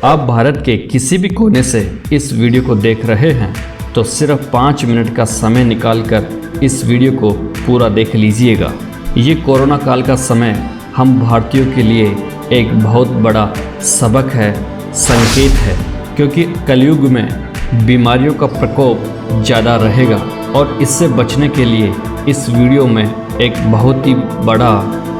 आप भारत के किसी भी कोने से इस वीडियो को देख रहे हैं तो सिर्फ 5 मिनट का समय निकालकर इस वीडियो को पूरा देख लीजिएगा। ये कोरोना काल का समय हम भारतीयों के लिए एक बहुत बड़ा सबक है, संकेत है, क्योंकि कलयुग में बीमारियों का प्रकोप ज़्यादा रहेगा और इससे बचने के लिए इस वीडियो में एक बहुत ही बड़ा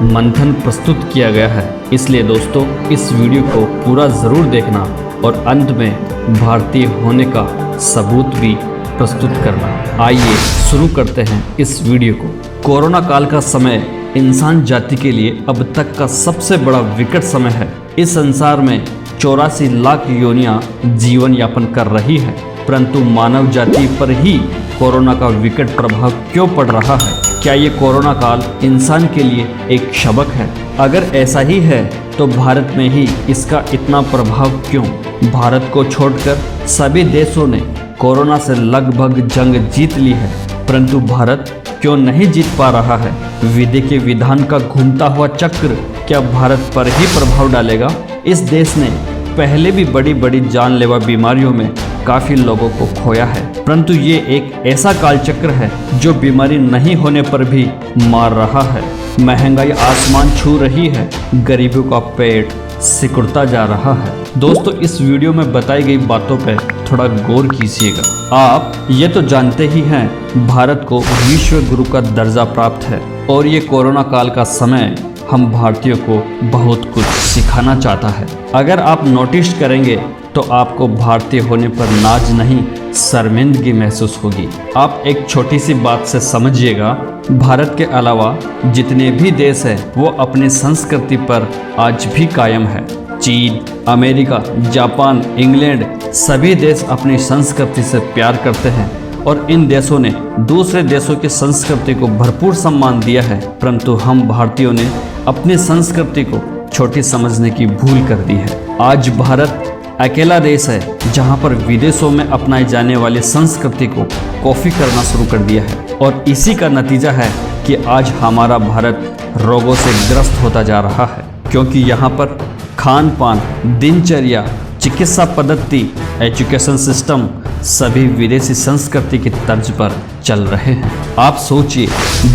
मंथन प्रस्तुत किया गया है। इसलिए दोस्तों इस वीडियो को पूरा ज़रूर देखना और अंत में भारतीय होने का सबूत भी प्रस्तुत करना। आइए शुरू करते हैं इस वीडियो को। कोरोना काल का समय इंसान जाति के लिए अब तक का सबसे बड़ा विकट समय है। इस संसार में 84 लाख योनियां जीवन यापन कर रही है, परंतु मानव जाति पर ही कोरोना का विकट प्रभाव क्यों पड़ रहा है? क्या ये कोरोना काल इंसान के लिए एक सबक है? अगर ऐसा ही है तो भारत में ही इसका इतना प्रभाव क्यों? भारत को छोड़कर सभी देशों ने कोरोना से लगभग जंग जीत ली है, परंतु भारत क्यों नहीं जीत पा रहा है? विधि के विधान का घूमता हुआ चक्र क्या भारत पर ही प्रभाव डालेगा? इस देश ने पहले भी बड़ी बड़ी जानलेवा बीमारियों में काफ़ी लोगों को खोया है, परंतु ये एक ऐसा कालचक्र है जो बीमारी नहीं होने पर भी मार रहा है। महंगाई आसमान छू रही है, गरीबों का पेट सिकुड़ता जा रहा है। दोस्तों इस वीडियो में बताई गई बातों पर थोड़ा गौर कीजिएगा। आप ये तो जानते ही हैं भारत को विश्व गुरु का दर्जा प्राप्त है और ये कोरोना काल का समय हम भारतीयों को बहुत कुछ सिखाना चाहता है। अगर आप नोटिस करेंगे तो आपको भारतीय होने पर नाज नहीं शर्मिंदगी महसूस होगी। आप एक छोटी सी बात से समझिएगा, भारत के अलावा जितने भी देश हैं वो अपनी संस्कृति पर आज भी कायम है। चीन, अमेरिका, जापान, इंग्लैंड सभी देश अपनी संस्कृति से प्यार करते हैं और इन देशों ने दूसरे देशों की संस्कृति को भरपूर सम्मान दिया है, परंतु हम भारतीयों ने अपनी संस्कृति को छोटी समझने की भूल कर दी है। आज भारत अकेला देश है जहां पर विदेशों में अपनाई जाने वाली संस्कृति को कॉपी करना शुरू कर दिया है और इसी का नतीजा है कि आज हमारा भारत रोगों से ग्रस्त होता जा रहा है, क्योंकि यहाँ पर खान पान, दिनचर्या, चिकित्सा पद्धति, एजुकेशन सिस्टम सभी विदेशी संस्कृति की तर्ज पर चल रहे हैं। आप सोचिए,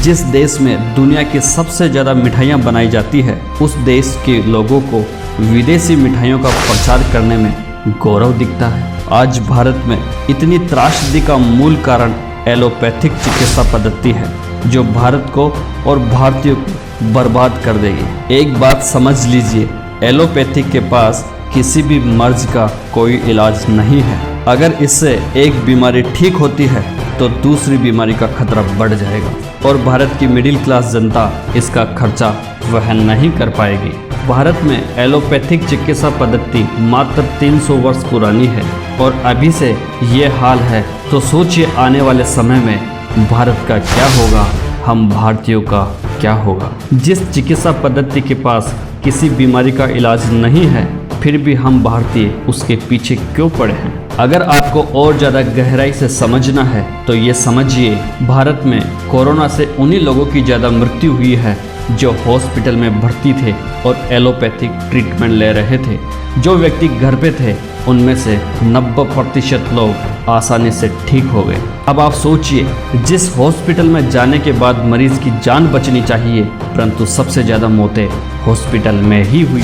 जिस देश में दुनिया की सबसे ज़्यादा मिठाइयाँ बनाई जाती है उस देश के लोगों को विदेशी मिठाइयों का प्रचार करने में गौरव दिखता है। आज भारत में इतनी त्रासदी का मूल कारण एलोपैथिक चिकित्सा पद्धति है जो भारत को और भारतीयों को बर्बाद कर देगी। एक बात समझ लीजिए, एलोपैथिक के पास किसी भी मर्ज का कोई इलाज नहीं है। अगर इससे एक बीमारी ठीक होती है तो दूसरी बीमारी का खतरा बढ़ जाएगा और भारत की मिडिल क्लास जनता इसका खर्चा वहन नहीं कर पाएगी। भारत में एलोपैथिक चिकित्सा पद्धति मात्र 300 वर्ष पुरानी है और अभी से ये हाल है तो सोचिए आने वाले समय में भारत का क्या होगा, हम भारतीयों का क्या होगा। जिस चिकित्सा पद्धति के पास किसी बीमारी का इलाज नहीं है फिर भी हम भारतीय उसके पीछे क्यों पड़े हैं? अगर आपको और ज़्यादा गहराई से समझना है तो ये समझिए, भारत में कोरोना से उन्हीं लोगों की ज़्यादा मृत्यु हुई है जो हॉस्पिटल में भर्ती थे और एलोपैथिक ट्रीटमेंट ले रहे थे। जो व्यक्ति घर पे थे उनमें से 90% लोग आसानी से ठीक हो गए। अब आप सोचिए, जिस हॉस्पिटल में जाने के बाद मरीज की जान बचनी चाहिए, परंतु सबसे ज़्यादा मौतें हॉस्पिटल में ही हुई।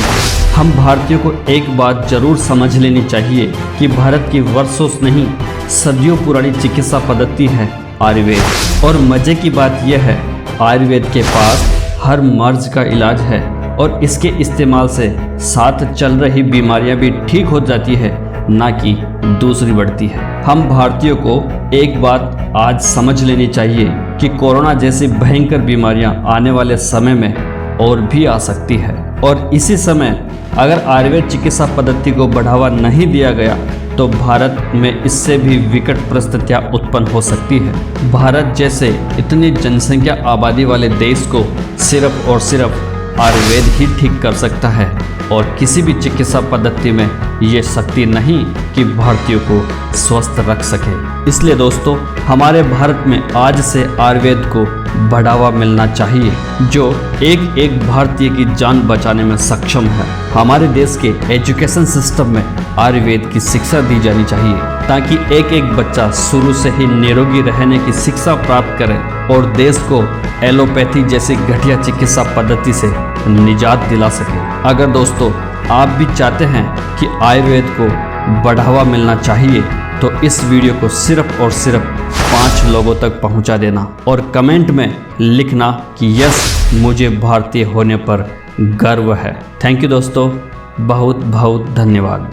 हम भारतीयों को एक बात जरूर समझ लेनी चाहिए कि भारत की वर्षों नहीं सदियों पुरानी चिकित्सा पद्धति है आयुर्वेद। और मज़े की बात यह है, आयुर्वेद के पास हर मर्ज का इलाज है और इसके इस्तेमाल से साथ चल रही बीमारियां भी ठीक हो जाती है, ना कि दूसरी बढ़ती है। हम भारतीयों को एक बात आज समझ लेनी चाहिए कि कोरोना जैसी भयंकर बीमारियां आने वाले समय में और भी आ सकती है और इसी समय अगर आयुर्वेद चिकित्सा पद्धति को बढ़ावा नहीं दिया गया तो भारत में इससे भी विकट परिस्थितियां उत्पन्न हो सकती है। भारत जैसे इतनी जनसंख्या आबादी वाले देश को सिर्फ और सिर्फ आयुर्वेद ही ठीक कर सकता है। और किसी भी चिकित्सा पद्धति में ये शक्ति नहीं कि भारतीयों को स्वस्थ रख सके। इसलिए दोस्तों, हमारे भारत में आज से आयुर्वेद को बढ़ावा मिलना चाहिए, जो एक एक भारतीय की जान बचाने में सक्षम है। हमारे देश के एजुकेशन सिस्टम में आयुर्वेद की शिक्षा दी जानी चाहिए, ताकि एक एक बच्चा शुरू से ही निरोगी रहने की शिक्षा प्राप्त करे और देश को एलोपैथी जैसी घटिया चिकित्सा पद्धति से निजात दिला सके। अगर दोस्तों आप भी चाहते हैं कि आयुर्वेद को बढ़ावा मिलना चाहिए, तो इस वीडियो को सिर्फ और सिर्फ 5 लोगों तक पहुंचा देना और कमेंट में लिखना कि यस, मुझे भारतीय होने पर गर्व है। थैंक यू दोस्तों, बहुत बहुत धन्यवाद।